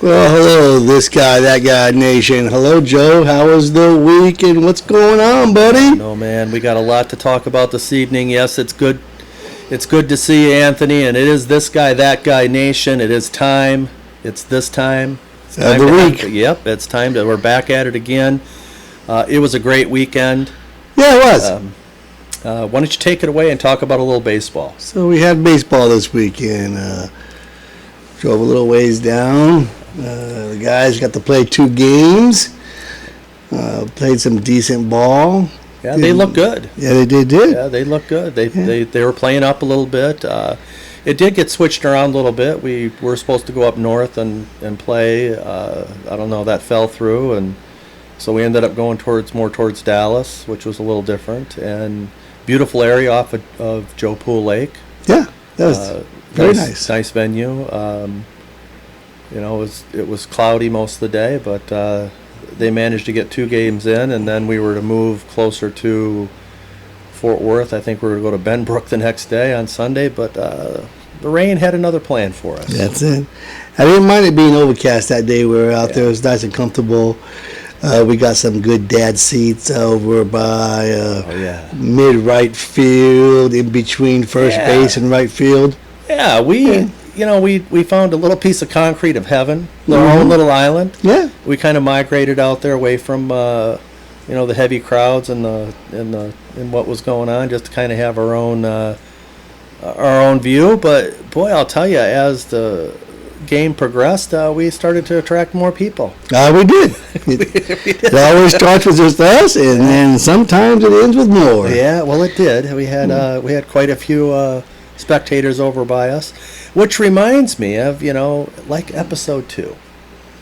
Well, hello, this guy, that guy, nation. Hello, Joe. How was the week and what's going on, buddy? No, man, we got a lot to talk about this evening. Yes, it's good. It's good to see you, Anthony, and it is this guy, that guy, nation. It is time. It's this time. It's Of the week. Yep, it's time to. We're back at it again. It was a great weekend. Yeah, it was. Why don't you take it away and talk about a little baseball? So we had baseball this weekend. Drove a little ways down. The guys got to play 2 games. Played some decent ball. Yeah, they look good. Yeah, they did. Yeah, they look good. They were playing up a little bit. It did get switched around a little bit. We were supposed to go up north and play. I don't know, that fell through, and so we ended up going more towards Dallas, which was a little different. And beautiful area off of Joe Pool Lake. Yeah, that was very nice. Nice venue. It was cloudy most of the day, but they managed to get 2 games in, and then we were to move closer to Fort Worth. I think we were to go to Benbrook the next day on Sunday, but the rain had another plan for us. That's it. I didn't mind it being overcast that day. We were out there. It was nice and comfortable. We got some good dad seats over by mid-right field, in between first base and right field. Yeah, we found a little piece of concrete of heaven, our own little island. Yeah. We kind of migrated out there away from the heavy crowds and what was going on, just to kind of have our own view. But boy, I'll tell you, as the game progressed, we started to attract more people. We did. It always starts with just us, and then sometimes it ends with more. Yeah, well, it did. We had quite a few spectators over by us, which reminds me of like episode 2.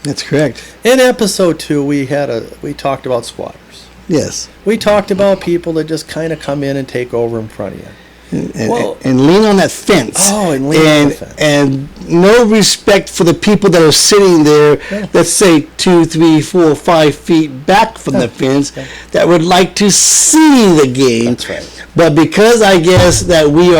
That's correct. In episode 2, we talked about squatters. Yes. We talked about people that just kind of come in and take over in front of you. And lean on that fence. Oh, and lean on the fence. And no respect for the people that are sitting there, let's say 2, 3, 4, 5 feet back from the fence, that would like to see the game. That's right. But because I guess that we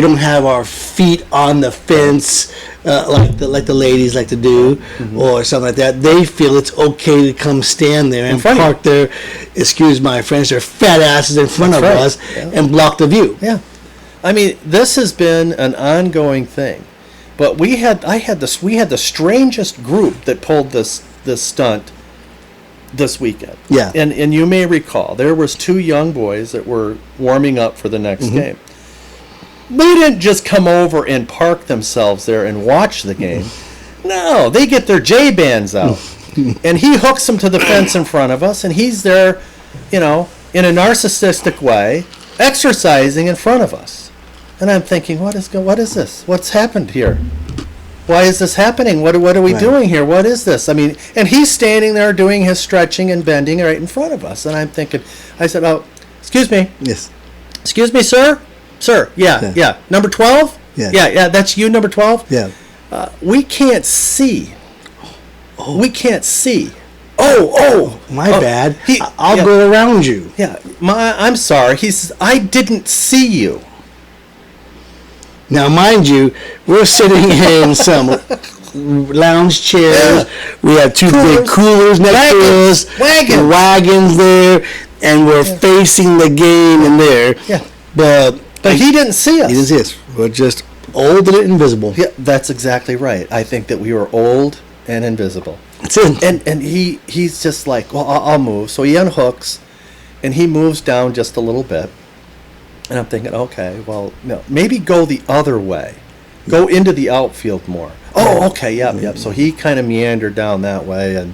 don't have our feet on the fence like the ladies like to do, or something like that, they feel it's okay to come stand there and park their, excuse my French, their fat asses in front of us and block the view. Yeah. I mean, this has been an ongoing thing. But we had the strangest group that pulled this stunt this weekend. Yeah. And you may recall, there was 2 young boys that were warming up for the next game. They didn't just come over and park themselves there and watch the game. No, they get their J-bands out. And he hooks them to the fence in front of us, and he's there, in a narcissistic way, exercising in front of us. And I'm thinking, what is this? What's happened here? Why is this happening? What are we doing here? What is this? I mean, and he's standing there doing his stretching and bending right in front of us. And I'm thinking, I said, oh, excuse me. Yes. Excuse me, sir? Sir, yeah. Number 12? Yeah, that's you, number 12? Yeah. We can't see. We can't see. My bad. I'll go around you. Yeah, I'm sorry. He says, I didn't see you. Now, mind you, we're sitting in some lounge chairs. We have 2 big coolers next to us. Wagons there, and we're facing the game in there. Yeah. But he didn't see us. He didn't see us. We're just old and invisible. Yeah, that's exactly right. I think that we were old and invisible. That's it. And he's just like, well, I'll move. So he unhooks, and he moves down just a little bit. And I'm thinking, okay, well, no, maybe go the other way. Go into the outfield more. Oh, okay, yep. So he kind of meandered down that way, and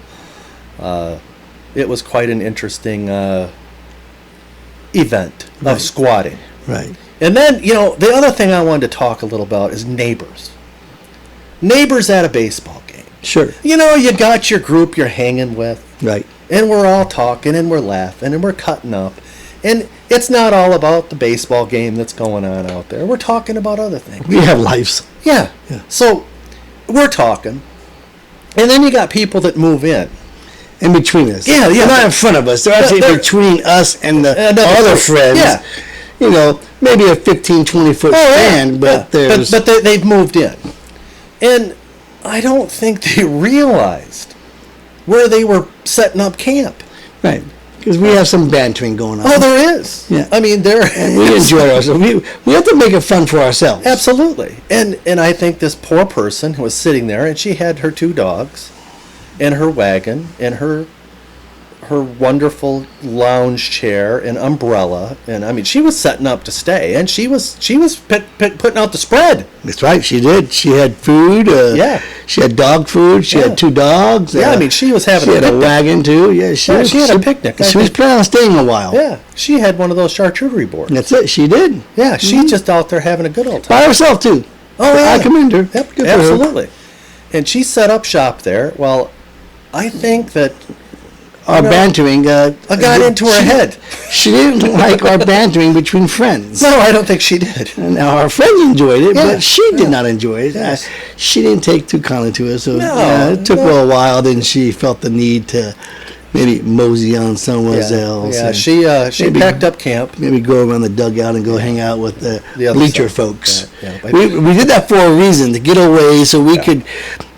it was quite an interesting event of squatting. Right. And then, the other thing I wanted to talk a little about is neighbors. Neighbors at a baseball game. Sure. You got your group you're hanging with. Right. And we're all talking and we're laughing and we're cutting up. And it's not all about the baseball game that's going on out there. We're talking about other things. We have lives. Yeah. So we're talking. And then you got people that move in. In between us. Yeah. They're not in front of us. They're actually between us and the other friends. Yeah. Maybe a 15, 20-foot span, but there's... But they've moved in. And I don't think they realized where they were setting up camp. Right. Because we have some bantering going on. Oh, there is. Yeah. I mean, there. And we enjoy ourselves. We have to make it fun for ourselves. Absolutely. And I think this poor person was sitting there, and she had her 2 dogs, and her wagon, and her wonderful lounge chair and umbrella, and I mean, she was setting up to stay, and she was putting out the spread. That's right. She did. She had food. Yeah. She had dog food. She Yeah. had 2 dogs. Yeah, I mean, she was having She a had a picnic. wagon too. Yeah, she had a picnic. She was planning on staying a while. Yeah, she had one of those charcuterie boards. That's it. She did. Yeah, she's just out there having a good old time. By herself too. Oh, yeah. I commend her. Yep, Good for her. absolutely. And she set up shop there. Well, I think that Our bantering. I got into her head. She didn't like our bantering between friends. No, I don't think she did. Now our friends enjoyed it, Yeah, but she did yeah. not enjoy it. Yes. She didn't take too kindly to it, so No, it took her a while. Then she felt the need to maybe mosey on someone else. Yeah, and she maybe- packed up camp. maybe go around the dugout and go hang out with the The other bleacher side. folks. Yeah, yeah. We did that for a reason, to get away so we could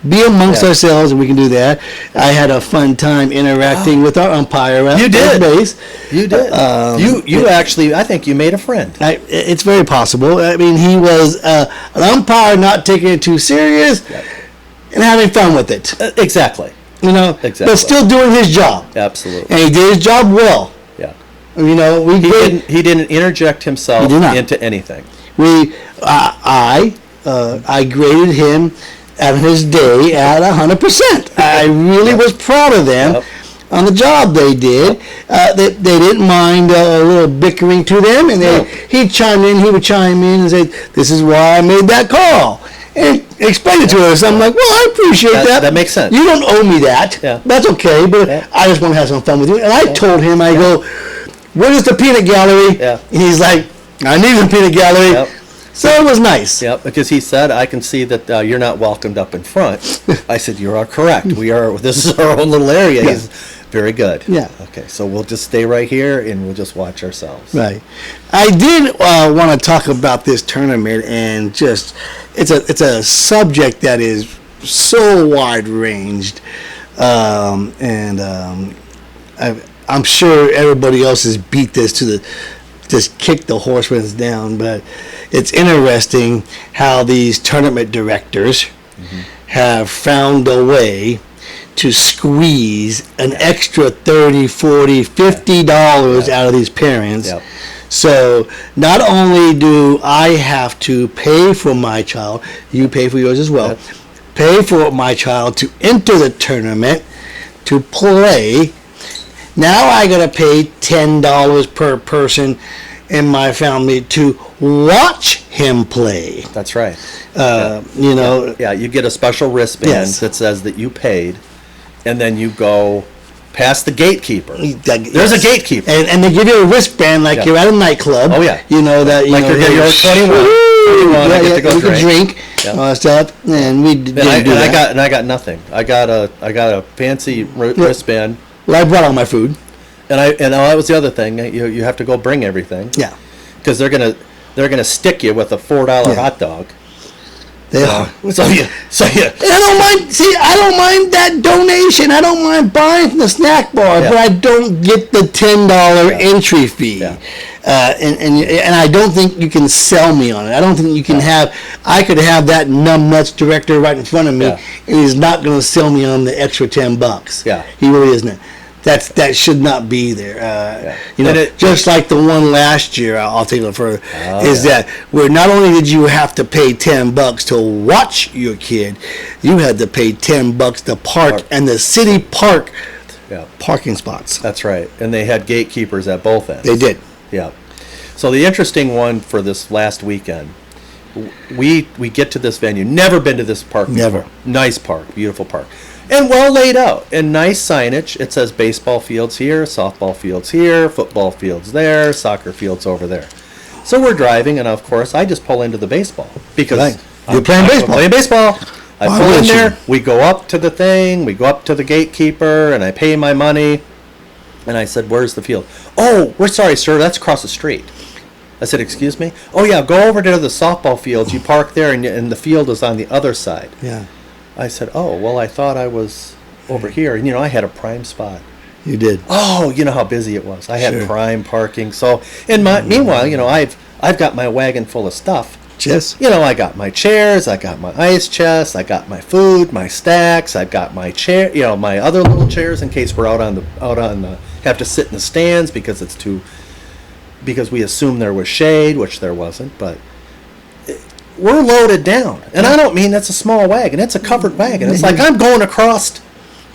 be amongst Yeah. ourselves, and we can do that. I had a fun time interacting with our umpire at You third did. base. You did. You actually, I think you made a friend. It's very possible. I mean, he was an umpire not taking it too serious and having fun with it. Exactly. You know, Exactly. but still doing his job. Absolutely. And he did his job well. Yeah. You know, He didn't interject himself He did not. into anything. I graded him at his day at 100%. I really was proud of them Yep. on the job they did. They didn't mind a little bickering to them, and No. he would chime in and say, "This is why I made that call." And explain it to us. I'm like, well, I appreciate that. That makes sense. You don't owe me that. Yeah. That's okay, but Yeah. I just want to have some fun with you. And I told him, I go, "What is the peanut gallery?" Yeah. And he's like, "I need the peanut gallery." Yep. So it was nice. Yeah, because he said, "I can see that you're not welcomed up in front." I said, "You are correct. We are. This is our own little area." Yeah. He's very good. Yeah. Okay, so we'll just stay right here and we'll just watch ourselves. Right. I did want to talk about this tournament, and just it's a subject that is so wide ranged, I'm sure everybody else has beat this to the just kick the horsemen's down, but it's interesting how these tournament directors have found a way to squeeze an extra $30, $40, $50 out of these parents. Yep. So not only do I have to pay for my child, you pay for yours as well, Yep. pay for my child to enter the tournament, to play. Now I gotta pay $10 per person in my family to watch him play. That's right. You know, Yeah, you get a special wristband Yes. that says that you paid, and then you go past the gatekeeper. that- There's yes. a gatekeeper. And they give you a wristband like Yeah. you're at a nightclub. Oh, yeah. You know that you Like know you're 21. Woo! 21, I get to go you can drink. drink Yeah. all that stuff, and we didn't And do that. I got nothing. I got a fancy wristband, Well, I brought all my food. and that was the other thing. You have to go bring everything. Yeah, Because they're gonna stick you with a $4 Yeah. hot dog. they are. So you And I don't mind. See, I don't mind that donation. I don't mind buying from the snack bar, Yeah. but I don't get the $10 entry fee. Yeah. And I don't think you can sell me on it. I don't think you can have. I could have that numbnuts director right in front of me, Yeah. and he's not going to sell me on the extra $10. Yeah. He really isn't. That should not be there. You know, And just like the one last year, I'll take it further, is yeah. that where not only did you have to pay $10 to watch your kid, you had to pay $10 to park and the city park Yeah, parking spots. that's right. And they had gatekeepers at both ends. They did. Yeah. So the interesting one for this last weekend, we get to this venue. Never been to this park before. Never. Nice park, beautiful park, and well laid out, and nice signage. It says baseball fields here, softball fields here, football fields there, soccer fields over there. So we're driving, and of course, I just pull into the baseball because Right. You're playing baseball. Playing baseball. I Why pull in wouldn't you? there. We go up to the thing. We go up to the gatekeeper, and I pay my money. And I said, "Where's the field?" "Oh, we're sorry, sir. That's across the street." I said, "Excuse me?" "Oh, yeah, go over to the softball field. You park there, and the field is on the other side." Yeah. I said, oh, well, I thought I was over here. And, I had a prime spot. You did. Oh, you know how busy it was. I had Sure. prime parking. So, meanwhile, I've got my wagon full of stuff. Yes. I got my chairs, I got my ice chest, I got my food, my stacks, I've got my chair, my other little chairs in case we're have to sit in the stands because because we assumed there was shade, which there wasn't, but we're loaded down. And I don't mean that's a small wagon, it's a covered wagon. It's like I'm going across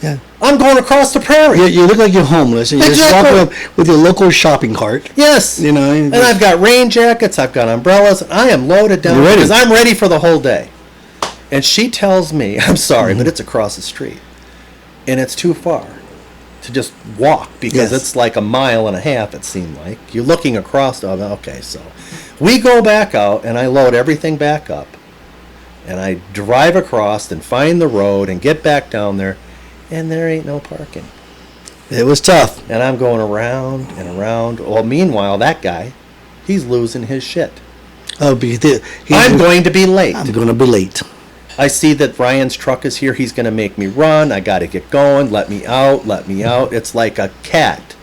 Yeah. the prairie. You look like you're homeless, and you're Exactly. just walking up with your local shopping cart. Yes. And I've got rain jackets, I've got umbrellas, and I am loaded down You're ready. because I'm ready for the whole day. And she tells me, I'm sorry, but it's across the street. And it's too far to just walk because Yes. it's like a mile and a half, it seemed like. You're looking across, okay, so we go back out and I load everything back up. And I drive across and find the road and get back down there, and there ain't no parking. It was tough. And I'm going around and around. Well, meanwhile, that guy, he's losing his shit. Oh, but I'm going to be late. I'm going to be late. I see that Ryan's truck is here. He's going to make me run. I got to get going. Let me out. Let me out. It's like a cat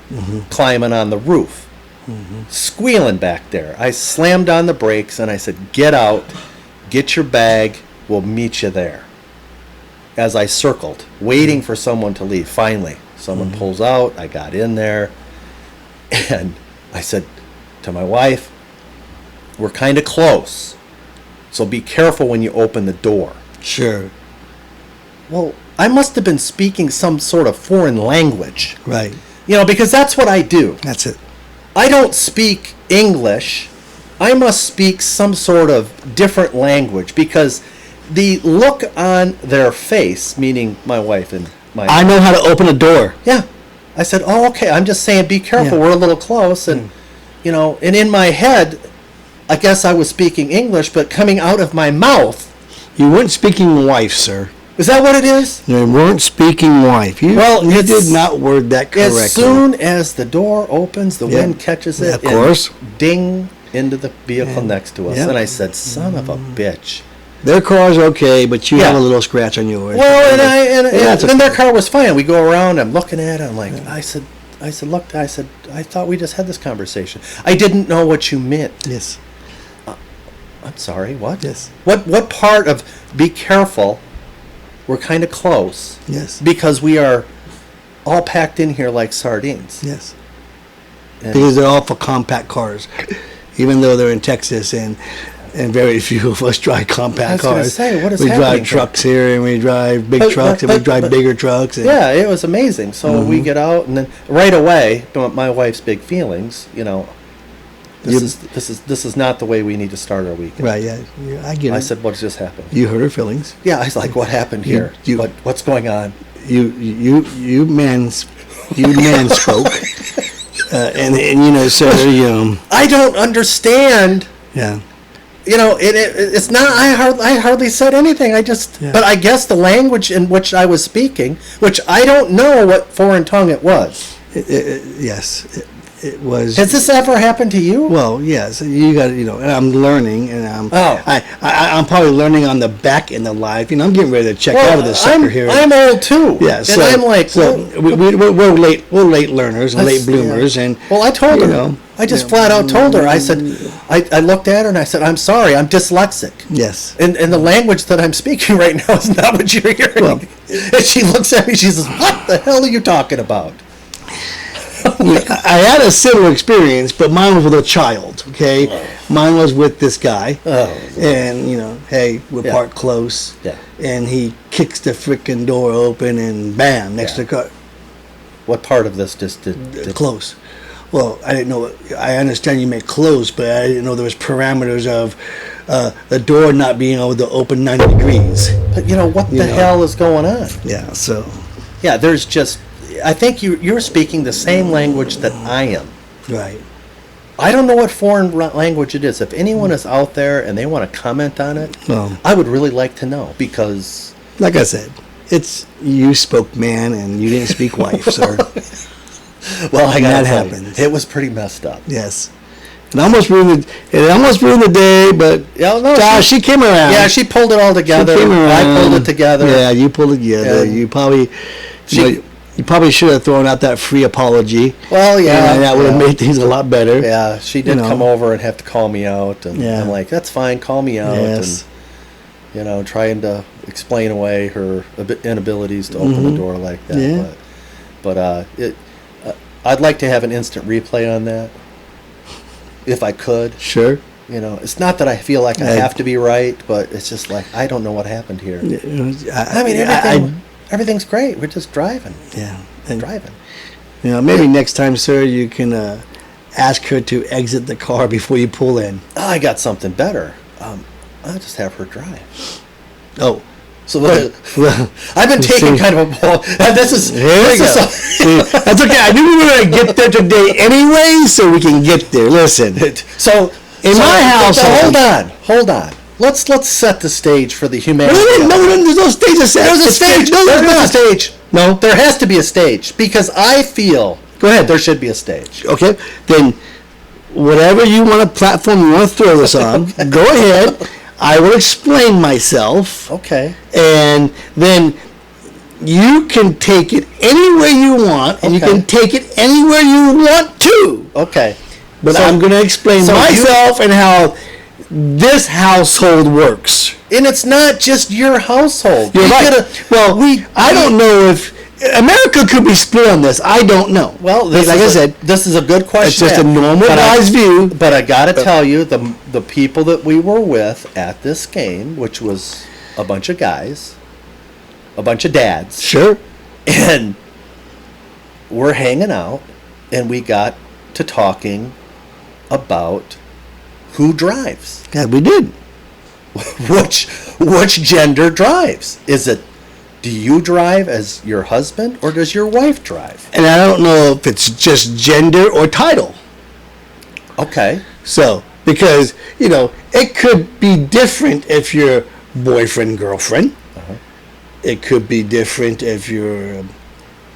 climbing on the roof, squealing back there. I slammed on the brakes and I said, get out. Get your bag. We'll meet you there. As I circled, waiting for someone to leave. Finally, someone pulls out. I got in there. And I said to my wife, we're kind of close. So be careful when you open the door. Sure. Well, I must have been speaking some sort of foreign language. Right. Because that's what I do. That's it. I don't speak English. I must speak some sort of different language because the look on their face, meaning my wife and my... I know how to open a door. Yeah. I said, oh, okay. I'm just saying, be careful. Yeah. We're a little close. And, and in my head, I guess I was speaking English, but coming out of my mouth... You weren't speaking wife, sir. Is that what it is? You weren't speaking wife. You did not word that correctly. As soon as the door opens, the wind catches it. Of course. And ding into the vehicle next to us. Yeah. And I said, son of a bitch. Their car's okay, but you Yeah. have a little scratch on yours. Well, and that's then their okay. car was fine. We go around, I'm looking at it, I'm like, I said, look, I thought we just had this conversation. I didn't know what you meant. Yes. I'm sorry, what? Yes. What part of be careful, we're kind of close. Yes. Because we are all packed in here like sardines. Yes. And- Because they're all for compact cars, even though they're in Texas, and very few of us drive compact I was gonna cars. say, what is we happening drive here? trucks here, and we drive big trucks, and we drive bigger trucks. And Yeah, it was amazing. So we get out, and then right away, my wife's big feelings. This is not the way we need to start our weekend. Right. Yeah. I get it. I said, what just happened? You hurt her feelings. Yeah, I was like, what happened here? What's going on? You man spoke, and sir, I don't understand. yeah. It's not. I hardly said anything. Yeah. But I guess the language in which I was speaking, which I don't know what foreign tongue it was. Yes, it was. Has this ever happened to you? Well, yes, you got and I'm learning, and Oh. I'm probably learning on the back end of life. I'm getting ready to check out of this sucker here. I'm old too. Yeah, and I'm like, we're late learners and late bloomers, yeah. and Well, I told her. I just flat out told her. I said, I looked at her and I said, I'm sorry, I'm dyslexic. yes, And the language that I'm speaking right now is not what you're hearing. Well- and she looks at me, she says, what the hell are you talking about? I had a similar experience, but mine was with a child. Okay, mine was with this guy, and hey, we're Yeah. parked close, Yeah. and he kicks the freaking door open, and bam, next to the car. What part of this just did Close. Well, I didn't know. I understand you meant close, but I didn't know there was parameters of the door not being able to open 90 degrees. But what the hell is going on? Yeah. So. Yeah, there's just. I think you're speaking the same language that I am. Right. I don't know what foreign language it is. If anyone is out there and they want to comment on it, Well, I would really like to know because. like I said, you spoke man and you didn't speak wife, sir. Well, I got that to tell you, happens. it was pretty messed up. Yes. It almost ruined the day, but Yeah, no, she came around. Yeah, she pulled it all together. She came I pulled around. it together. Yeah, you pulled it together. And You probably, she- you probably should have thrown out that free apology. Well, yeah, And that would have yeah. made things a lot better. Yeah, she did You know. come over and have to call me out, and Yeah. I'm like, that's fine, call me out, Yes. and trying to explain away her inabilities to open the door like that. Yeah. But I'd like to have an instant replay on that, if I could. Sure. It's not that I feel like I I- have to be right, but it's just like I don't know what happened here. I mean, I- everything's great. We're just driving, yeah. And, driving. maybe next time, sir, you can ask her to exit the car before you pull in. Oh, I got something better. I'll just have her drive. Oh. So Well, I've been taking see. kind of a ball. This is Here we this go. is See, that's okay. I knew we were going to get there today anyway, so we can get there. Listen. so In so- my household- Hold on. Let's set the stage for the No, humanity. there's no stage to set. There's a It's stage. fixed. No, There's there's a not. stage. No. There has to be a stage because I feel Go ahead. there should be a stage. Okay, then whatever you want, a platform you want to throw this on, go ahead. I will explain myself, Okay. and then you can take it anywhere you want, and you Okay. can take it anywhere you want to. Okay. But So- I'm going to explain so you- myself and how this household works. And it's not just your household. You're We right. gotta- I don't know if America could be split on this. I don't know. Well, like I said, this is a good question. it's just a Ed. But I- normalized view. But I got to tell you, the people that we were with at this game, which was a bunch of guys, a bunch of dads, Sure. and we're hanging out, and we got to talking about who drives, Yeah, we did. which gender drives. Is it? Do you drive as your husband, or does your wife drive? And I don't know if it's just gender or title. Okay. So, because, it could be different if you're boyfriend, girlfriend. Uh-huh. It could be different if you're, If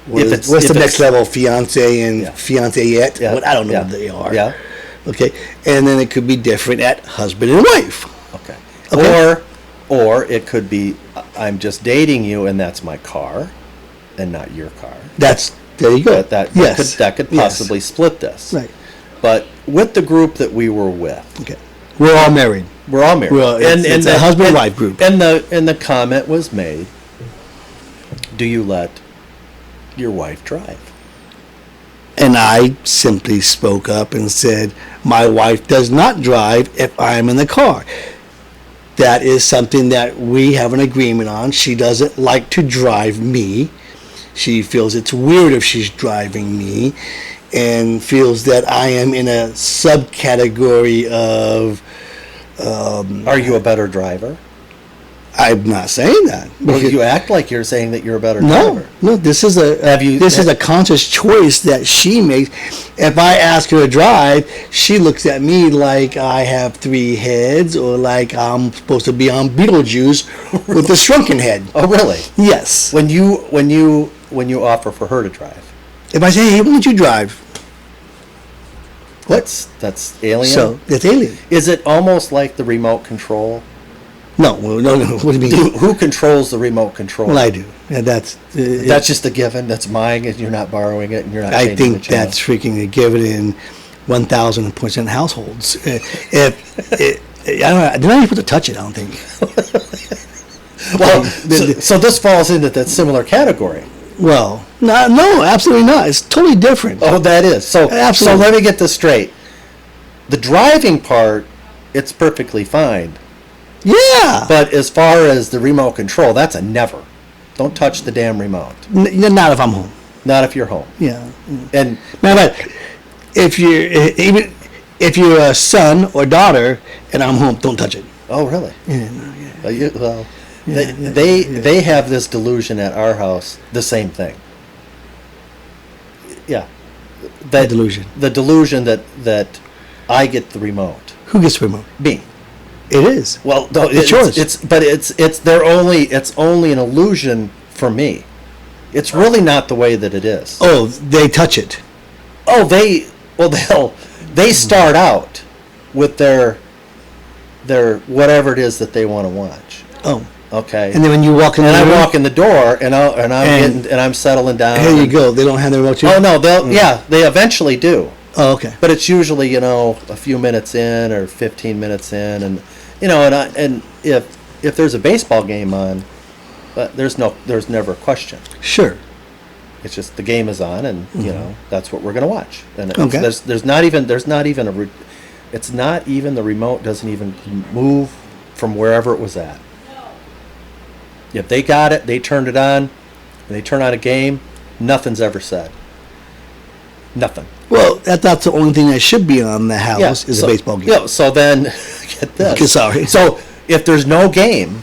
what's the it's- next level, fiance and Yeah. fiancéette? Yeah. What, I don't know Yeah. what they are. Yeah. Okay. And then it could be different at husband and wife. Okay. Okay. Or it could be I'm just dating you and that's my car and not your car. There you go. But that Yes. could Yes. possibly split this. Right. But with the group that we were with, Okay. We're all married. we're all married. Well, it's a husband-wife group. And the comment was made, do you let your wife drive? And I simply spoke up and said, my wife does not drive if I'm in the car. That is something that we have an agreement on. She doesn't like to drive me. She feels it's weird if she's driving me, and feels that I am in a subcategory of, Are you a better driver? I'm not saying that. Well, you act like you're saying that you're a better No, driver. no. This is Have a conscious choice that she makes. If I ask her to drive, she looks at me like I have 3 heads, or like I'm supposed to be on Beetlejuice with a shrunken head. Oh, really? Yes. When you offer for her to drive, If I say, "Hey, why don't you drive?" that's alien. So that's alien. Is it almost like the remote control? No, well, no. What do you mean? Who controls the remote control? Well, I do. Yeah, that's. That's just a given. That's mine, and you're not borrowing it, and you're not. I changing the think channel. that's freaking a given in 1,000% households. I don't know, they're not able to touch it. I don't think. Well. the- So this falls into that similar category. Well, no, absolutely not. It's totally different. Oh, that is. So Absolutely. So let me get this straight. The driving part, it's perfectly fine. Yeah, But as far as the remote control, that's a never. Don't touch the damn remote. not if I'm home. Not if you're home. Yeah, And matter of fact, if you're a son or daughter and I'm home, don't touch it. oh, really? Yeah, Well, they have this delusion at our house. The same thing. Yeah. that delusion. The delusion that I get the remote. Who gets the remote? Me. It is. Well, no, It's yours. It's only an illusion for me. It's really not the way that it is. Oh, they touch it. Oh, they start out with their whatever it is that they want to watch. Oh. Okay. And then when you walk in, and the I room, walk in the door, and I'm settling down. here you go. They don't have the remote. Oh no, they eventually do. Oh, okay. But it's usually a few minutes in or 15 minutes in, and and if there's a baseball game on, there's never a question. Sure. It's just the game is on, and that's what we're going to watch. And Okay. there's not even it's not even the remote doesn't even move from wherever it was at. If they got it, they turned it on, and they turn on a game, nothing's ever said. Nothing. Well, that's the only thing that should be on the house is a baseball game. Yeah. So then, get this. Okay, sorry. So if there's no game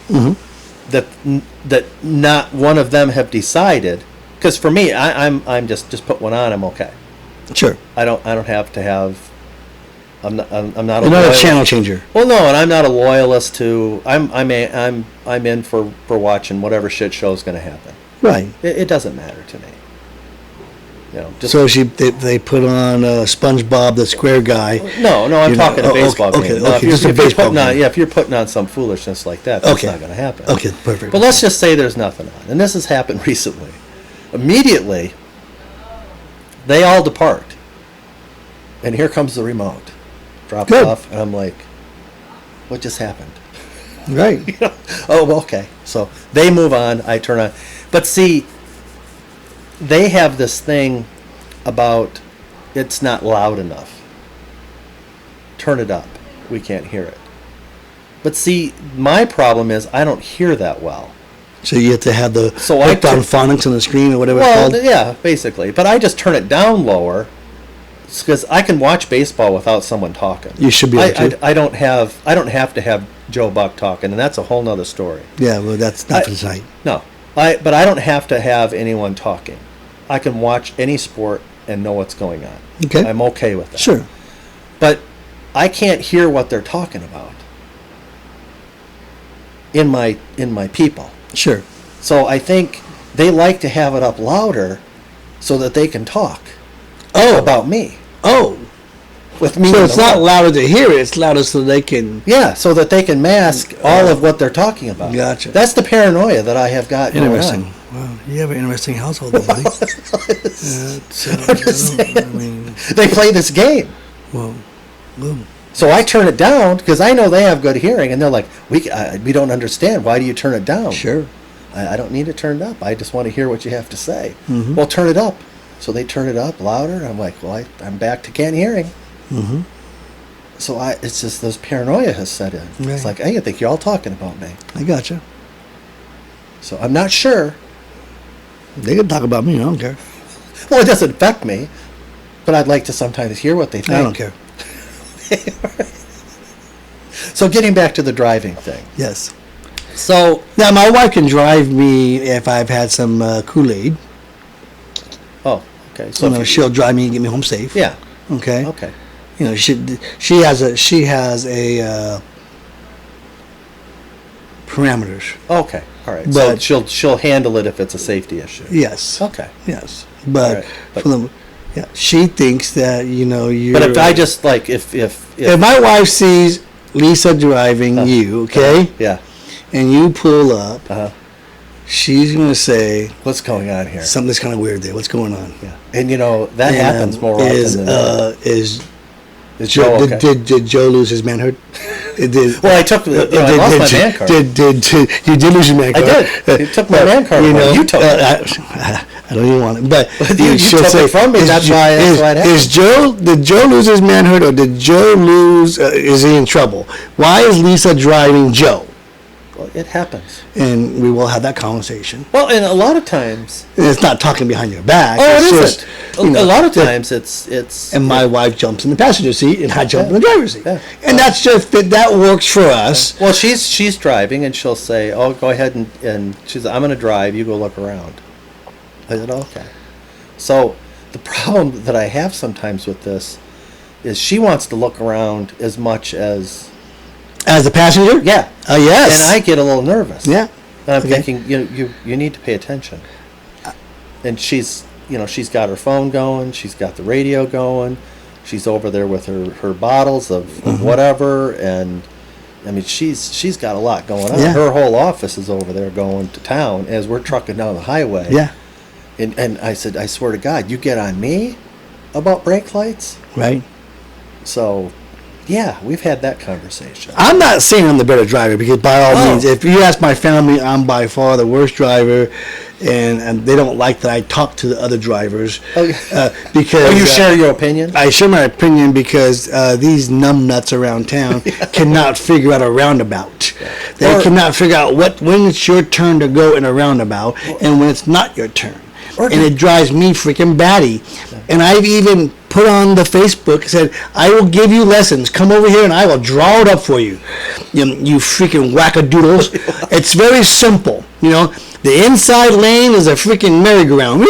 that not one of them have decided, because for me, I'm just put one on, I'm okay. Sure. I don't have to have. I'm not. You're not a channel changer. Well, no, and I'm not a loyalist to. I'm in for watching whatever shit show is going to happen. Right. It doesn't matter to me. Just So they put on SpongeBob the Square Guy. no. I'm talking a baseball game. Okay, No, okay. Just a baseball game. if you're putting on some foolishness like that, that's not going to happen. Okay, perfect. But let's just say there's nothing on, and this has happened recently. Immediately, they all depart, and here comes the remote. Drops Good. off, and I'm like, what just happened? Right. Oh, okay. So they move on, I turn on. But see, they have this thing about it's not loud enough. Turn it up. We can't hear it. But see, my problem is I don't hear that well. So you have to have the So I hooked on phonics on the screen or whatever Well, it's called? yeah, basically. But I just turn it down lower because I can watch baseball without someone talking. You should be able to. I don't have to have Joe Buck talking, and that's a whole nother story. Yeah, well, that's not for tonight. No, but I don't have to have anyone talking. I can watch any sport and know what's going on. Okay. I'm okay with that. Sure. But I can't hear what they're talking about in my people. Sure. So I think they like to have it up louder so that they can talk about me. Oh. With me. So in it's the not room. louder to hear it, it's louder so they can... Yeah, so that they can mask all of what they're talking about. Gotcha. That's the paranoia that I have got going Interesting. on. Well, you have an interesting household, though, buddy. I'm just saying. They play this game. Well, So I turn it down because I know they have good hearing, and they're like, we don't understand. Why do you turn it down? sure. I don't need it turned up. I just want to hear what you have to say. Mm-hmm. Well, turn it up. So they turn it up louder. I'm like, well, I'm back to can't hearing. Mm-hmm. So it's just this paranoia has set in. Right. It's like, hey, I think you're all talking about me. I gotcha. So I'm not sure. They can talk about me, I don't care. Well, it doesn't affect me, but I'd like to sometimes hear what they think. I don't care. So getting back to the driving thing. Yes. So Now, my wife can drive me if I've had some Kool-Aid. oh, okay. So So if you- she'll drive me and get me home safe. yeah, Okay. okay. You know, she has a parameters. Okay, all right. So But- she'll handle it if it's a safety issue. Yes. Okay. Yes. But, All right, but- for the, yeah, she thinks that you're. But if I just like if if my wife sees Lisa driving you, okay, yeah, and you pull up, she's gonna say what's going on here? something's kind of weird there. What's going on? Yeah, and that happens more is, often than not. Is Is Joe, Joe okay? did Joe lose his manhood? It did. Well, I took I lost my man card. You did lose your man card? did. You took my man card away. You took it. I don't even want it, but You she'll took say, it from me. That's why it happened. Did Joe lose his manhood, or did Joe lose? Is he in trouble? Why is Lisa driving Joe? Well, it happens. And we will have that conversation. Well, and a lot of times. And it's not talking behind your back. Oh, it's it just, isn't. A lot of times it's. And my wife jumps in the passenger seat, and I jump in the driver's seat. Yeah. And that's just that works for us. Well, she's driving, and she'll say, "Oh, go ahead and she's. I'm going to drive. You go look around." I said, "Okay." So the problem that I have sometimes with this is she wants to look around as much as. As a passenger? Yeah. Yes. And I get a little nervous. Yeah. And I'm Okay. thinking, you need to pay attention. And she's got her phone going, she's got the radio going, She's over there with her bottles of whatever, and I mean she's got a lot going on. Yeah. Her whole office is over there going to town as we're trucking down the highway. Yeah. And I said, I swear to God, you get on me about brake lights? Right. So, yeah, we've had that conversation. I'm not saying I'm the better driver, because by all means, if you ask my family, I'm by far the worst driver, and they don't like that I talk to the other drivers. Because you share your opinion? I share my opinion because these numbnuts around town cannot figure out a roundabout. They cannot figure out when it's your turn to go in a roundabout and when it's not your turn. And it drives me freaking batty. And I've even put on the Facebook, said, I will give you lessons. Come over here and I will draw it up for you. You freaking wackadoodles. It's very simple. You know, the inside lane is a freaking merry-go-round.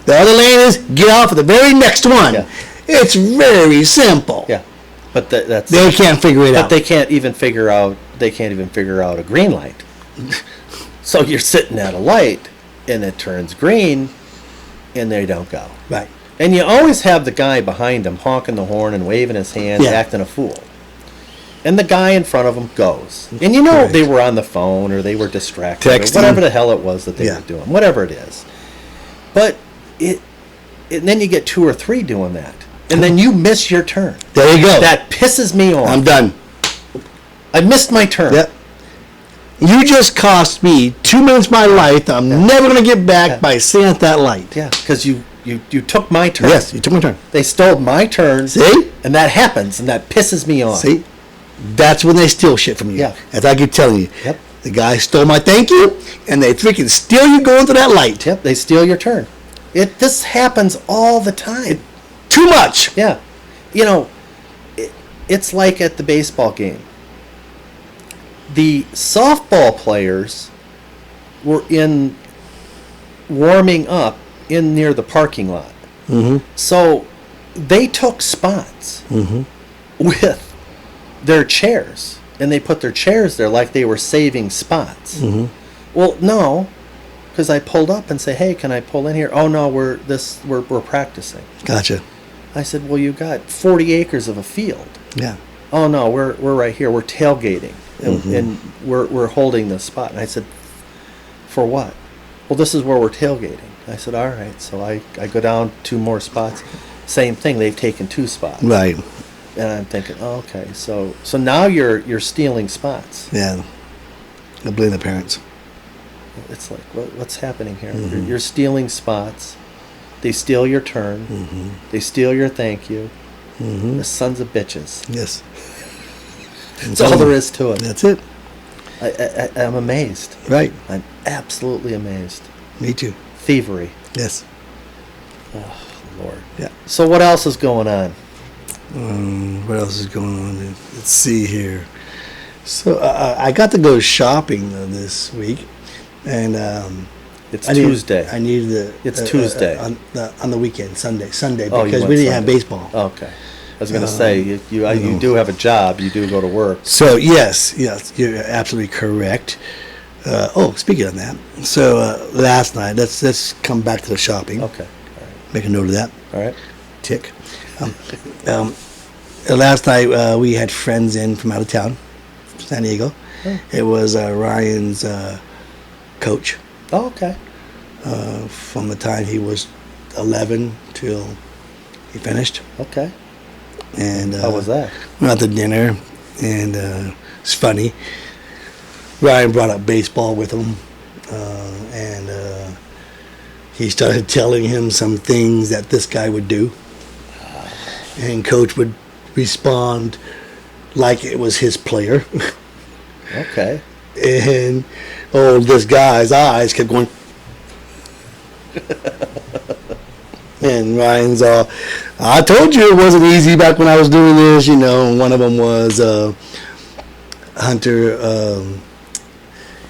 The other lane is get off at the very next one. Yeah. It's very simple. Yeah. But that's They can't figure it out. But they can't even figure out a green light. So you're sitting at a light and it turns green and they don't go. Right. And you always have the guy behind him honking the horn and waving his hand, Yeah. acting a fool. And the guy in front of him goes. And you know Correct. they were on the phone or they were distracted Texting. or whatever the hell it was that they Yeah. were doing, whatever it is. But and then you get 2 or 3 doing that. And then you miss your turn. There you go. That pisses me off. I'm done. I missed my turn. Yep. You just cost me 2 minutes of my life that I'm never going to get back by sitting at that light. Yeah, because you took my turn. Yes, you took my turn. They stole my turn. See? And that happens, and that pisses me off. See? That's when they steal shit from you. Yeah. As I keep telling you. Yep. The guy stole my thank you, and they freaking steal you going through that light. Yep, they steal your turn. This happens all the time. Too much. Yeah. You know, it's like at the baseball game. The softball players were warming up in near the parking lot. Mm-hmm. So they took spots with their chairs, and they put their chairs there like they were saving spots. Mm-hmm. Well, no, because I pulled up and say, "Hey, can I pull in here?" "Oh no, we're practicing." Gotcha. I said, "Well, you got 40 acres of a field." Yeah. "Oh no, we're right here. We're tailgating, and we're holding this spot." And I said, "For what?" "Well, this is where we're tailgating." I said, "All right." So I go down 2 more spots. Same thing. They've taken 2 spots. Right. And I'm thinking, oh, okay, so now you're stealing spots. Yeah. I blame the parents. It's like, what's happening here? You're stealing spots. They steal your turn. They steal your thank you. The sons of bitches. Yes. That's all there is to it. That's it. I'm amazed. Right. I'm absolutely amazed. Me too. Thievery. Yes. Oh, Lord. Yeah. So what else is going on? What else is going on? Let's see here. So I got to go shopping this week, and It's Tuesday. I needed the. It's Tuesday. On the weekend, Sunday, Oh, you because went we didn't have Sunday. baseball. Okay. I was going to say, you do have a job. You do go to work. So yes, you're absolutely correct. Speaking of that, so last night, let's come back to the shopping. Okay. All right. Make a note of that. All right. Tick. Last night we had friends in from out of town, San Diego. Oh. It was Ryan's coach Oh, okay. from the time he was 11 till he finished. Okay. And How was that? We went out to dinner, and it's funny. Ryan brought up baseball with him, and he started telling him some things that this guy would do, and Coach would respond like it was his player. Okay. And this guy's eyes kept going. And Ryan's I told you it wasn't easy back when I was doing this, you know. And one of them was Hunter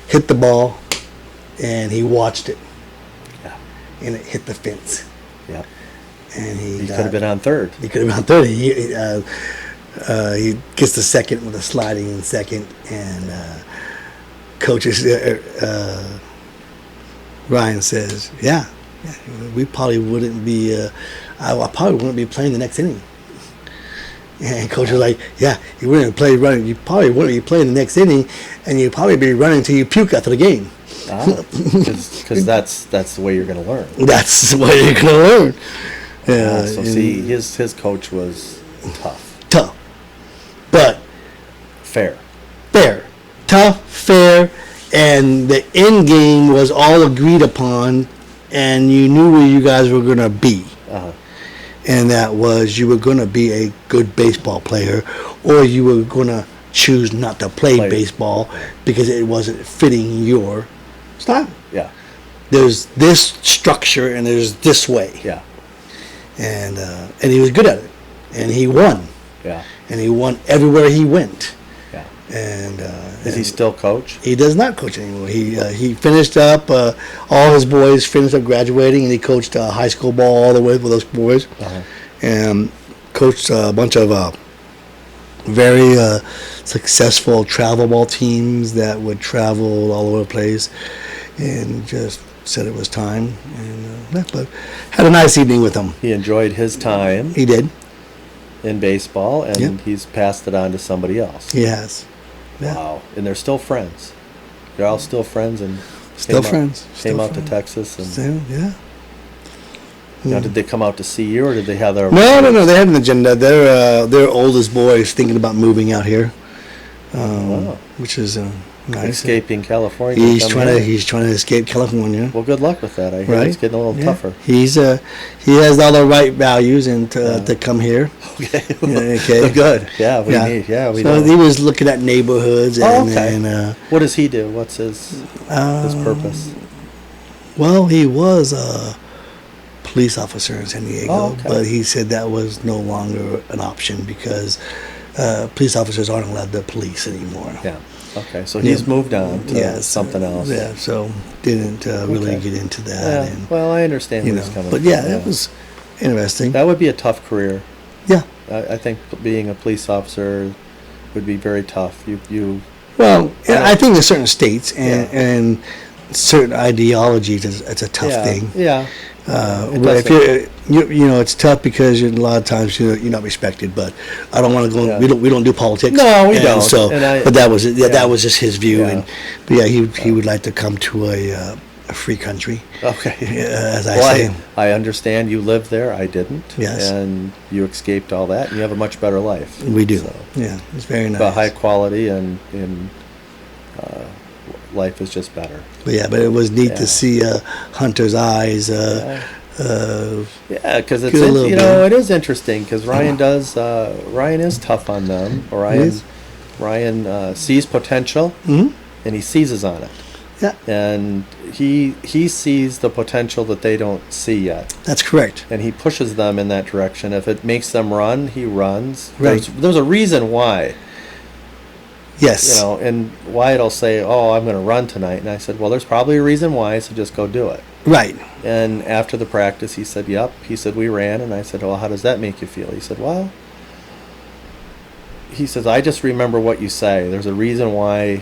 hit the ball, and he watched it, Yeah. and it hit the fence. Yep. And He could have been on third. He could have been on 30. He gets the second with a sliding in second, and coaches Ryan says, "Yeah, we probably wouldn't be I probably wouldn't be playing the next inning. And coach was like, yeah, you wouldn't play running. You probably wouldn't be playing the next inning, and you'd probably be running until you puke after the game. Because that's the way you're going to learn. That's the way you're going to learn. Yeah. So see, his coach was Tough. But fair. Tough, fair, and the end game was all agreed upon, and you knew where you guys were going to be. Uh-huh. And that was you were going to be a good baseball player, or you were going to choose not to play baseball because it wasn't fitting your style. Yeah. There's this structure and there's this way. Yeah. And he was good at it, and he won. Yeah. And he won everywhere he went. Yeah. And Is he still coach? He does not coach anymore. He finished up. All his boys finished up graduating, and he coached high school ball all the way with those boys, and coached a bunch of very successful travel ball teams that would travel all over the place, and just said it was time. And but had a nice evening with him. He enjoyed his time. He did. In baseball, and Yep. he's passed it on to somebody else. He has. Yeah. Wow. And they're still friends. They're all still friends, and Still friends. Came Still out friends. to Texas, and So, yeah. now, did they come out to see you, or did they have their? No. They had an agenda. Their oldest boy is thinking about moving out here, Wow. which is nice. Escaping California. He's coming trying to here. he's trying to escape California. Well, good luck with that. I hear Right? it's getting a little Yeah. tougher. He has all the right values and to come here. Okay. Yeah, okay. Good. Yeah, we need. Yeah, we So do. he was looking at neighborhoods and, What does he do? What's his purpose? well, he was a police officer in San Diego, Oh, okay. but he said that was no longer an option because police officers aren't allowed to police anymore. Yeah. Okay, so he's moved on to Yes. something else. Yeah, so didn't really Okay. get into that. Yeah. And, Well, I understand where he's coming but from. yeah, it was interesting. That would be a tough career. Yeah. I think being a police officer would be very tough. You Well, Yeah. I think in certain states and, Yeah. and certain ideologies, it's a tough thing. Yeah. But if it's tough because a lot of times you're not respected. But I don't want to go. Yeah. We don't do politics. No, we And don't. So, And but that was yeah. that was just his view. Yeah. And but yeah, he would like to come to a free country, Okay. as I Well, say. I understand you lived there. I didn't. Yes. And you escaped all that, and you have a much better life. We do. So, Yeah, it's very nice. but high quality and life is just better. But it was neat Yeah. to see Hunter's eyes. Yeah, because Get a little it is interesting because Ryan Ryan is tough on them. Ryan sees potential Mhm. and he seizes on it. Yeah, And he sees the potential that they don't see yet, that's correct. and he pushes them in that direction. If it makes them run, he runs. Right. There's a reason why, Yes. and Wyatt will say, "Oh, I'm going to run tonight," and I said, "Well, there's probably a reason why, so just go do it." Right. And after the practice, he said, "Yep." He said, "We ran," and I said, "Well, how does that make you feel?" He said, "Well," he says, "I just remember what you say. There's a reason why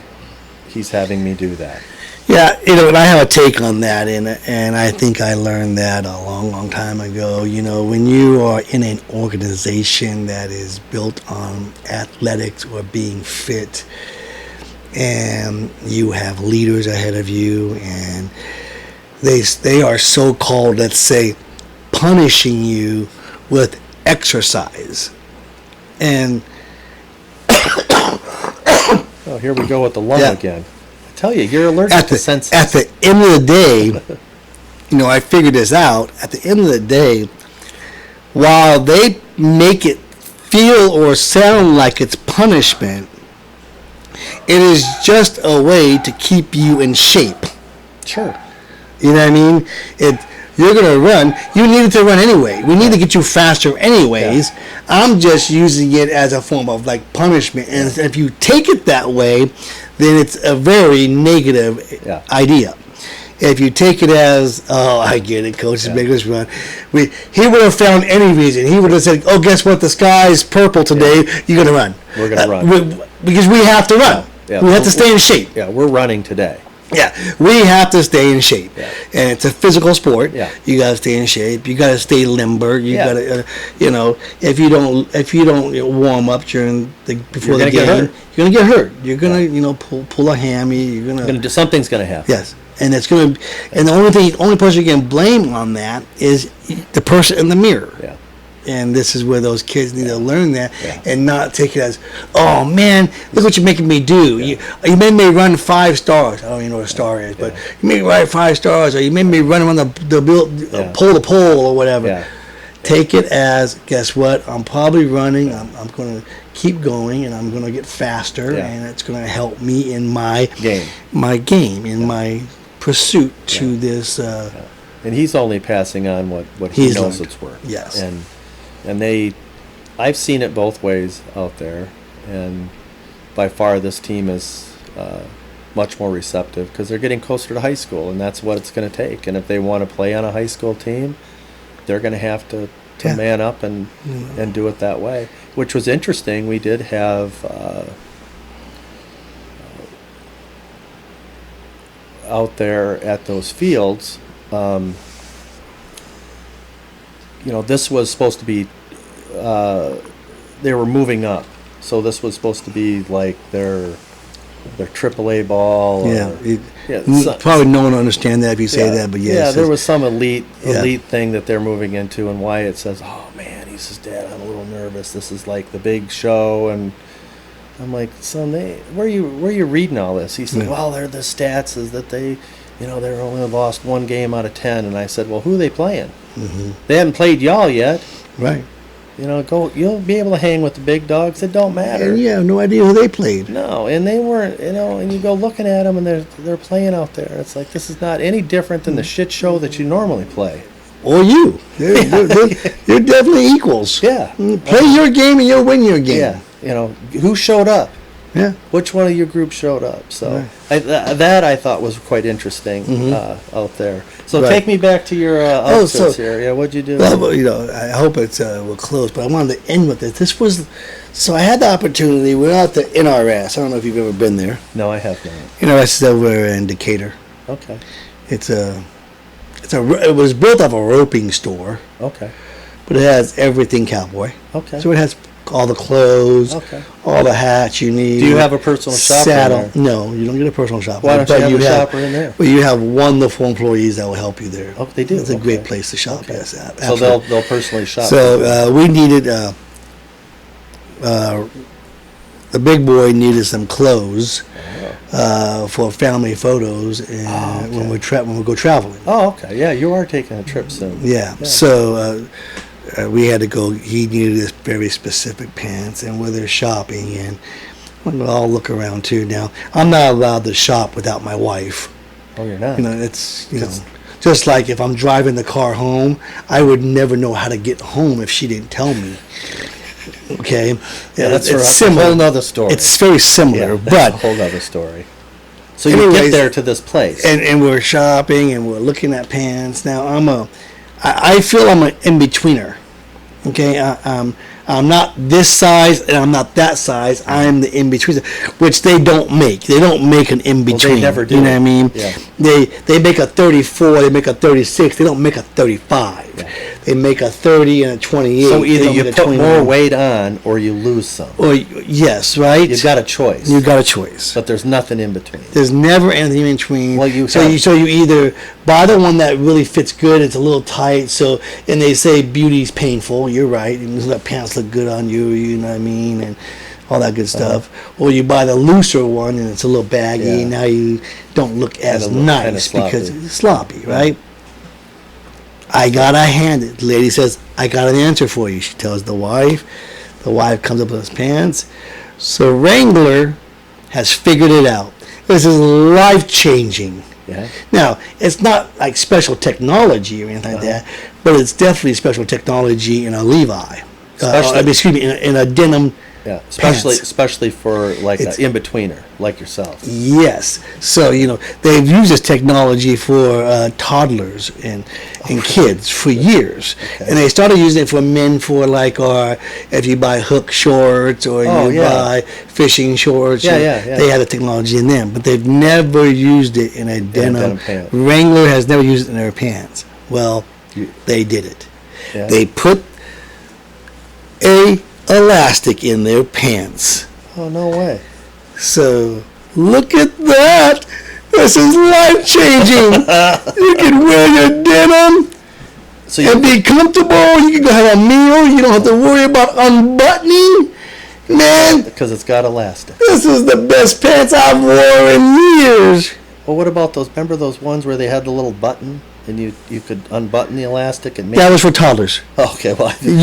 he's having me do that." Yeah, and I have a take on that, and I think I learned that a long, long time ago. When you are in an organization that is built on athletics or being fit, and you have leaders ahead of you, and they are so-called, let's say, punishing you with exercise, and Oh, here we go with the lung Yeah. again. I tell you, you're allergic to senses. at the end of the day, I figured this out. At the end of the day, while they make it feel or sound like it's punishment, it is just a way to keep you in shape. Sure. You know what I mean? You're going to run. You needed to run anyway. We need to get you faster anyways. Yeah. I'm just using it as a form of punishment. And if you take it that way, then it's a very negative Yeah. idea. If you take it as, oh, I get it, coach is Yeah. making us run. He would have found any reason. He would have said, oh, guess what? The sky's purple today. You're going to run. We're gonna run. Because we have to run. Yeah. We have to stay in shape. Yeah, we're running today. Yeah, we have to stay in shape, Yeah. and it's a physical sport. Yeah. You got to stay in shape. You got to stay limber. You Yeah. got to, if you don't warm up before You're the gonna get game, hurt. you're gonna get hurt. You're gonna pull a hammy. You're gonna Something's going to happen. yes, and it's gonna, and the only person you can blame on that is the person in the mirror. Yeah. And this is where those kids need to learn that Yeah. and not take it as, oh man, look what you're making me do. You made me run 5 stars. I don't even know what a star is, but you made me run 5 stars, or you made me run on the pole to pole or whatever. Yeah. Take it as, guess what? I'm probably running. I'm going to keep going, and I'm going to get faster, Yeah. and it's going to help me in my Game. my pursuit to this. And he's only passing on what he He's knows learned. it's worth. Yes. And I've seen it both ways out there, and by far this team is much more receptive because they're getting closer to high school, and that's what it's going to take. And if they want to play on a high school team, they're going to have to Yeah. man up and do it that way, which was interesting. We did have out there at those fields. This was supposed to be, they were moving up. So this was supposed to be like their AAA ball. Probably no one will understand that if you say that, but yes. Yeah, there was some elite Yeah. thing that they're moving into, and Wyatt says, oh man, he says, Dad, I'm a little nervous. This is like the big show, and I'm like, son, where are you reading all this? He said, well, they're the stats is that they only lost 1 game out of 10, and I said, well, who are they playing? Mm-hmm. They haven't played y'all yet. Right. You'll be able to hang with the big dogs. It don't matter. And you have no idea who they played. No, and they weren't, and you go looking at them, and they're playing out there. It's like, this is not any different than the shit show that you normally play. Or you. They're definitely equals. Yeah. Play your game and you'll win your game. Yeah. Who showed up? Yeah. Which one of your group showed up? So Right. that I thought was quite interesting out there. So Right. take me back to your outfits here. Yeah, what'd you do? Well, I hope we'll close, but I wanted to end with this. So I had the opportunity. We're out the NRS. I don't know if you've ever been there. No, I have not. NRS is over in Decatur. Okay. It was built off a roping store, Okay. but it has everything cowboy. Okay. So it has all the clothes, Okay. all the hats you need. Do you have a personal shopper in saddle? there? No, you don't get a personal shopper. Why don't you but have a shopper in there? Well, you have wonderful employees that will help you there. Oh, they do? It's a Okay. great place to shop. Okay. Yes, So absolutely. they'll personally shop. So we needed the big boy needed some clothes for family photos and when we go traveling. Oh, okay. Yeah, you are taking a trip soon. Yeah. So we had to go. He needed this very specific pants, and we're there shopping, and we'll all look around too. Now I'm not allowed to shop without my wife. Oh, you're not? It's just like if I'm driving the car home, I would never know how to get home if she didn't tell me. Okay, Yeah, that's it's a whole nother story. It's very similar, that's but a whole other story. So you Anyways, get there to this place. and we're shopping and we're looking at pants. Now I feel I'm an in-betweener. Okay, I'm not this size and I'm not that size. I'm the in-between, which they don't make. They don't make an in-between. never do. You know what I mean? Yeah. They make a 34. They make a 36. They don't make a 35. Yeah. They make a 30 and a 28. So They either don't you make a put 29. more weight on or you lose some. Or yes, right. You've got a choice. You've got a choice. But there's nothing in between. There's never anything in between. Well, you so have- you either buy the one that really fits good. It's a little tight. So and they say beauty's painful. You're right. And the pants look good on you. You know what I mean, and all that good stuff. Or you buy the looser one and it's a little baggy. Yeah. And now you don't look as Kinda look kinda nice sloppy. because it's sloppy, right? I gotta hand it. The lady says, "I got an answer for you." She tells the wife. The wife comes up with his pants. So Wrangler has figured it out. This is life-changing. Yeah. Now, it's not like special technology or anything like that, but it's definitely special technology in a Levi. Especially- Excuse me, in a denim Yeah, pants. especially for like It's- an in-betweener like yourself. Yes. So, they've used this technology for toddlers and kids for years. Okay. And they started using it for men for like, if you buy hook shorts or Oh, you yeah. buy fishing shorts. Yeah, yeah. They had the technology in them. But they've never used it in a denim. denim pant. Wrangler has never used it in their pants. Well, they did it. Yeah. They put a elastic in their pants. Oh, no way. So look at that. This is life changing. You can wear your denim So and be comfortable. You can go have a meal. You don't have to worry about unbuttoning. Man, because it's got elastic. this is the best pants I've worn in years. Well, what about those? Remember those ones where they had the little button and you could unbutton the elastic and make. That was for toddlers. Okay, well, They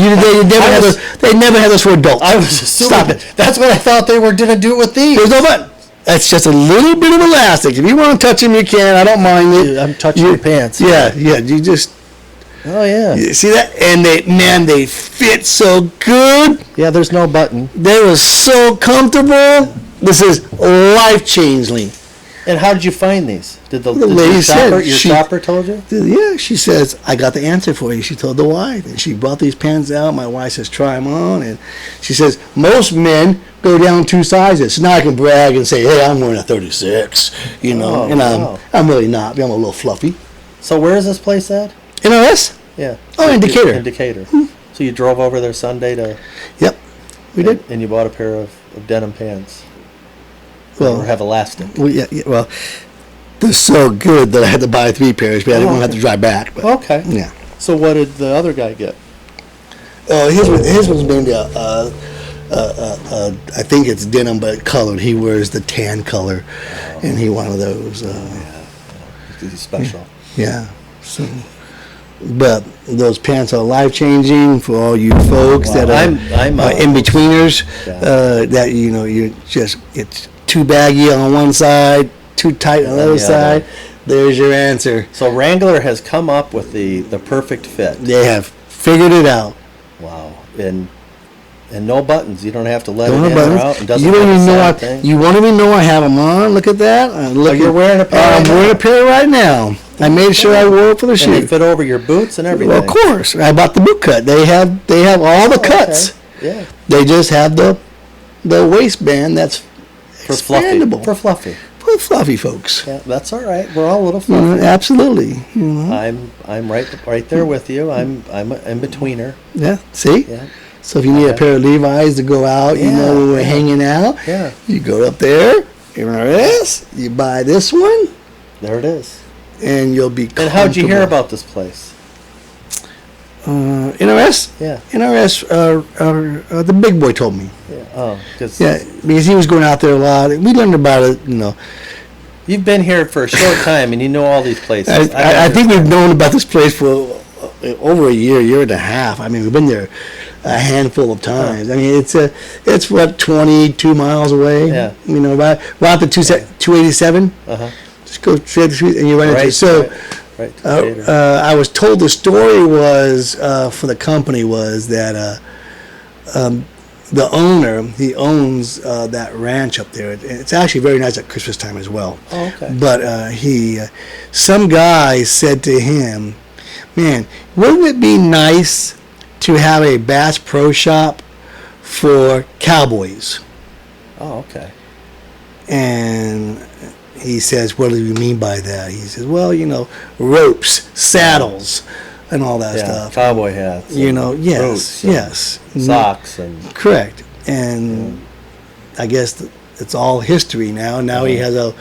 never had those for adults. I was assuming Stop it. that's what I thought they were gonna do with these. There's no button. That's just a little bit of elastic. If you want to touch them, you can. I don't mind it. I'm touching your pants. Yeah. You just Oh yeah. you see that, and they fit so good. Yeah. There's no button. They were so comfortable. This is life changing. And how did you find these? Did the lady your said shopper, she- told you? Yeah, she says, I got the answer for you. She told the wife, and she brought these pants out. My wife says, try them on, and she says most men go down 2 sizes. So now I can brag and say, hey, I'm wearing a 36, Oh, and wow. I'm really not. I'm a little fluffy. So where is this place at? NRS? Yeah. Oh, in Decatur. In Decatur. So you drove over there Sunday to. Yep, we did. And you bought a pair of denim pants. Well, or have elastic. well, they're so good that I had to buy 3 pairs, but I didn't want to have to drive back. But, Okay. yeah. So what did the other guy get? Oh, his was maybe I think it's denim, but colored. He wears the tan color, and he one of those. He's special. Yeah. So, but those pants are life changing for all you folks Wow. that are I'm in betweeners. Yeah. That you're just it's too baggy on one side, too tight on the other Yeah. side. There's your answer. So Wrangler has come up with the perfect fit. They have figured it out. Wow. And no buttons. You don't have to let Don't it have in or buttons. out. It doesn't You don't have even the know side I. thing. You won't even know I have them on. Look at that. you're wearing a pair I'm right now. wearing a pair right now. I made sure I wore it for the And they shoot. fit over your boots and everything. Well, of course, I bought the boot cut. They have all the cuts. Okay. Yeah. They just have the waistband that's For fluffy. expandable For fluffy. for fluffy folks. Yeah, that's all right. We're all a little You know, fluffy. absolutely. You know. I'm right there with you. I'm an in-betweener. Yeah. See. Yeah. So if you need a Okay. pair of Levi's to go out, you know, Yeah, when we're yeah. hanging out, Yeah. you go up there, NRS, you buy this one, There it is. and you'll be. And how'd you hear comfortable. about this place? NRS? Yeah. NRS. The big boy told me. Yeah. Oh, because Yeah, because he was going out there a lot. We learned about it, you know. you've been here for a short time and you know all these places. I think we've known about this place for over a year and a half. I mean, we've been there a handful of times. I mean, it's what 22 miles away. Yeah. You know, right the 287. Uh-huh. Just go straight to the street and you run into. Right. So, Right. Decatur. I was told the story was for the company was that the owner he owns that ranch up there. It's actually very nice at Christmas time as well. Oh, okay. But some guy said to him, "Man, wouldn't it be nice to have a Bass Pro Shop for cowboys?" Oh, okay. And he says, "What do you mean by that?" He says, "Well, you know, ropes, saddles, and all that Yeah. stuff. Cowboy hats. You and know, yes, boots and yes, Socks and correct." And I guess it's all history now. Now he has a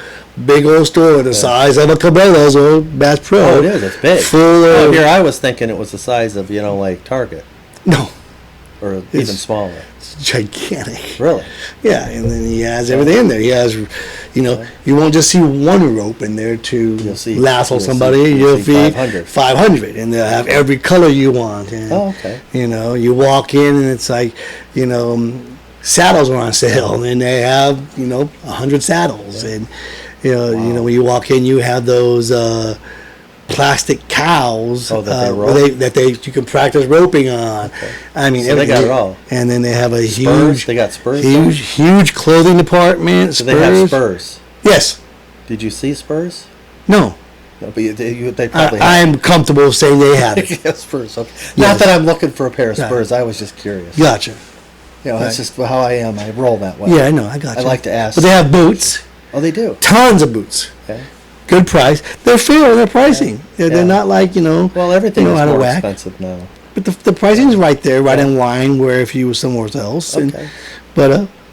big old store the size of a Cabela's or Bass Pro. oh, it is. It's big. Full Oh, of here I was thinking it was the size of like Target no, or even It's- smaller. it's gigantic. Really? Yeah, and then he has everything in there. He has, you know, you won't just see one rope in there You'll to see- lasso you'll somebody. see- You'll you'll see see 500. 500, and they'll have every color you want. And, Oh, okay. You know, you walk in and it's like, you know, saddles are on sale, and they have, you know, 100 saddles, and you know, when you walk in, you have those plastic cows that they rope? you can practice roping on. Okay. I mean, So they got it all. And then they have a Spurs? They got Spurs? huge clothing department. So they have Spurs. Yes. Did you see Spurs? No. No, but they probably have. I'm comfortable saying they have it. Yeah, Spurs. Okay. Yes. Not that I'm looking for a pair of Right. Spurs. I was just curious. Gotcha. You know, that's Right. just how I am. I roll that way. Yeah, I know. I got I you. like to ask. But they have boots. Oh, they do. Tons of boots. Okay. Good price. They're fair in their pricing. They're Yeah. not like, Well, everything you know, is out of more whack. expensive now. But the pricing's right there, right in line where if you were somewhere else. And, Okay. but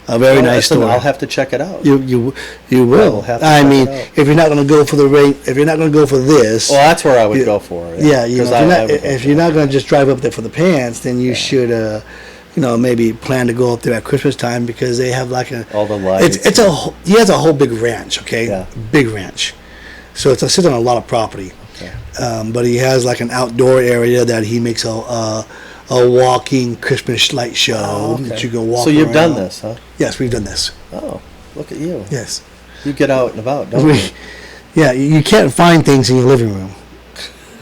a very Well, nice listen, store. I'll have to check it out. You I will will. have to I check mean, it out. if you're not going to go for the rate, if you're not going to go for this, Well, that's where I would Yeah. go for. yeah, you know, 'Cause if you're not going to just drive up there for the pants, then you should, maybe plan to go up there at Christmas time because they have like all the lights. he has a whole big ranch, okay, Yeah. big ranch, so it sits on a lot of property. Okay. But he has like an outdoor area that he makes a walking Christmas light show Oh, okay. that you can walk. So you've done around. this, huh? Yes, we've done this. Oh, look at you. Yes. You get out and about, don't you? Yeah, you can't find things in your living room.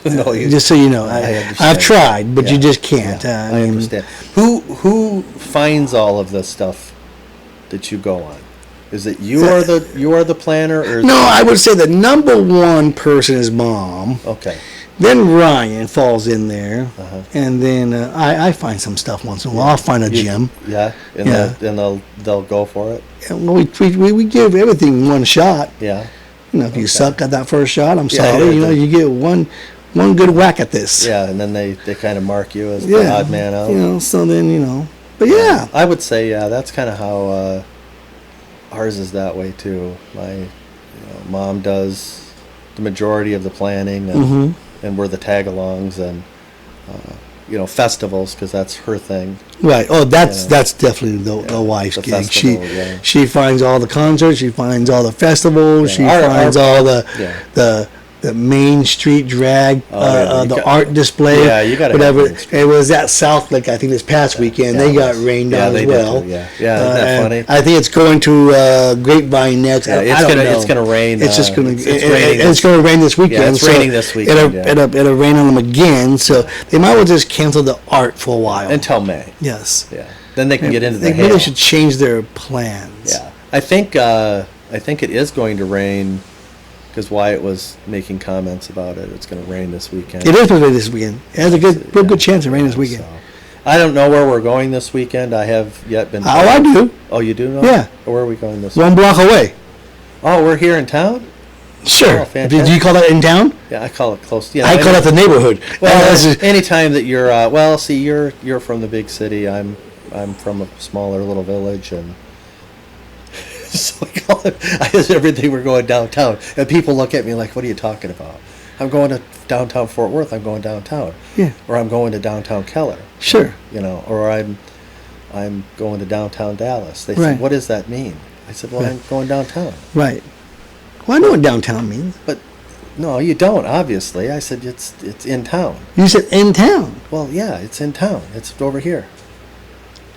No, you Just so you know, I understand. I've tried, but Yeah. you just can't. Yeah, I I mean, understand. Who finds all of this stuff that you go on? Is it you are the planner, or is No, it- I would say the number one person is Mom. Okay. Then Ryan falls in there, Uh-huh. and then I find some stuff once in a while. I'll find a gym. Yeah, and Yeah. they'll go for it. And we give everything one shot. Yeah. You know, if you suck at that first shot, I'm Yeah, sorry. yeah, You know, yeah. you get one good whack at this. Yeah, and then they kind of mark you as the Yeah, odd man out. You know, so then but yeah, I would say that's kind of how ours is that way too. My mom does the majority of the planning, and we're the tag-alongs and festivals because that's her thing. right. Oh, that's Yeah. that's definitely the wife's the gig. festival, yeah. She finds all the concerts. She finds all the festivals. Yeah, She our- finds all the Yeah. the Main Street drag, Oh, yeah, you the got- art display. Yeah, you gotta have whatever. Main Street. It was at South Lake, I think, this past weekend. Yeah, They it got was. rained Yeah, on they as did well. too, yeah. Yeah, isn't that and funny? I think it's going to Grapevine next. Yeah, I it's don't gonna- know. it's gonna rain, It's just going it's to. raining It's this- going to rain this weekend. Yeah, it's raining this weekend, yeah. It'll rain on them again. So they might well just cancel the art for a while. Until May. Yes. Yeah. Then they can get into the They hail. really should change their plans. Yeah, I think it is going to rain because Wyatt was making comments about it. It's going to rain this weekend. It is supposed to rain this weekend. It has a real good chance of rain this weekend. So, I don't know where we're going this weekend. I have yet been. Oh, I do. Oh, you do know? Yeah. Where are we going this? One block away. Oh, we're here in town. Sure. Oh, fantastic. Do you call that in town? Yeah, I call it close. Yeah, I call that the neighborhood. Well, This is- anytime that you're, see, you're from the big city. I'm from a smaller little village, and so I call it. I just everything we're going downtown, and people look at me like, "What are you talking about?" I'm going to downtown Fort Worth. I'm going downtown. Yeah. Or I'm going to downtown Keller. Sure. Or I'm going to downtown Dallas. They Right. said, "What does that mean?" I said, "Well, Right. I'm going downtown." Right. Well, I know what downtown means. But no, you don't. Obviously, I said it's in town. You said in town. Well, yeah, it's in town. It's over here.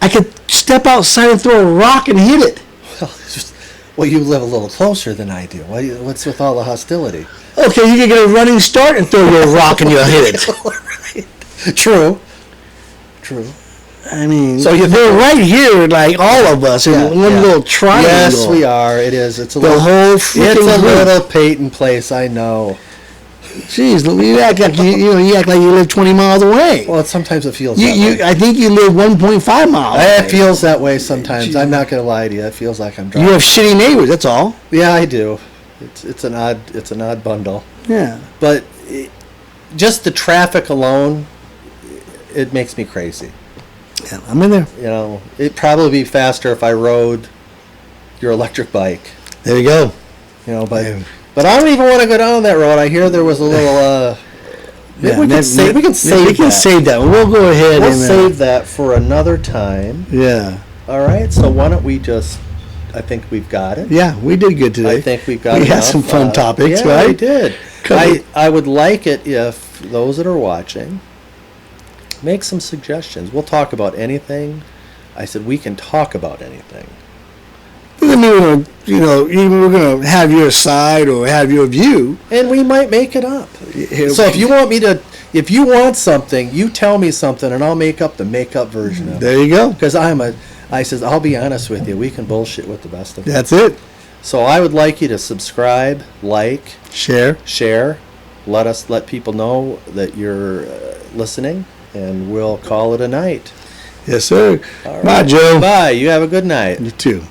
I could step outside and throw a rock and hit it. Well, it's just, you live a little closer than I do. What's with all the hostility? Okay, you can get a running start and throw your rock and you'll hit it. True. I mean, So they're right here, like all of us, in one little triangle. Yes, we are. It is. It's a The little. whole It's freaking a group. little Peyton place. I know. Jeez, you act like you act like you live 20 miles away. Well, sometimes it feels. that way. I think you live 1.5 miles. It away. feels that way sometimes. I'm not gonna lie to you. It feels like I'm You driving. have shitty neighbors. That's all. Yeah, I do. It's an odd bundle. Yeah. But just the traffic alone, it makes me crazy. Yeah, I'm in there. It'd probably be faster if I rode your electric bike. There you go. But Yeah. but I don't even want to go down that road. I hear there was a little. Maybe we can save. We can save that. We'll go ahead We'll and save that for another time. Yeah. All right. So why don't we just? I think we've got it. Yeah, we did good today. I think we've got. We had enough. some fun topics, yeah, right? we did. Covered- I would like it if those that are watching make some suggestions. We'll talk about anything. I said we can talk about anything. Doesn't mean we're gonna we're going to have your side or have your view. And we might make it up. So if you want something, you tell me something, and I'll make up the make-up version of it. There you go. Because I says, I'll be honest with you, we can bullshit with the best of them. That's it. So I would like you to subscribe, like, Share. let people know that you're listening, and we'll call it a night. Yes, sir. All Bye, right. Joe. Bye. You have a good night. You too.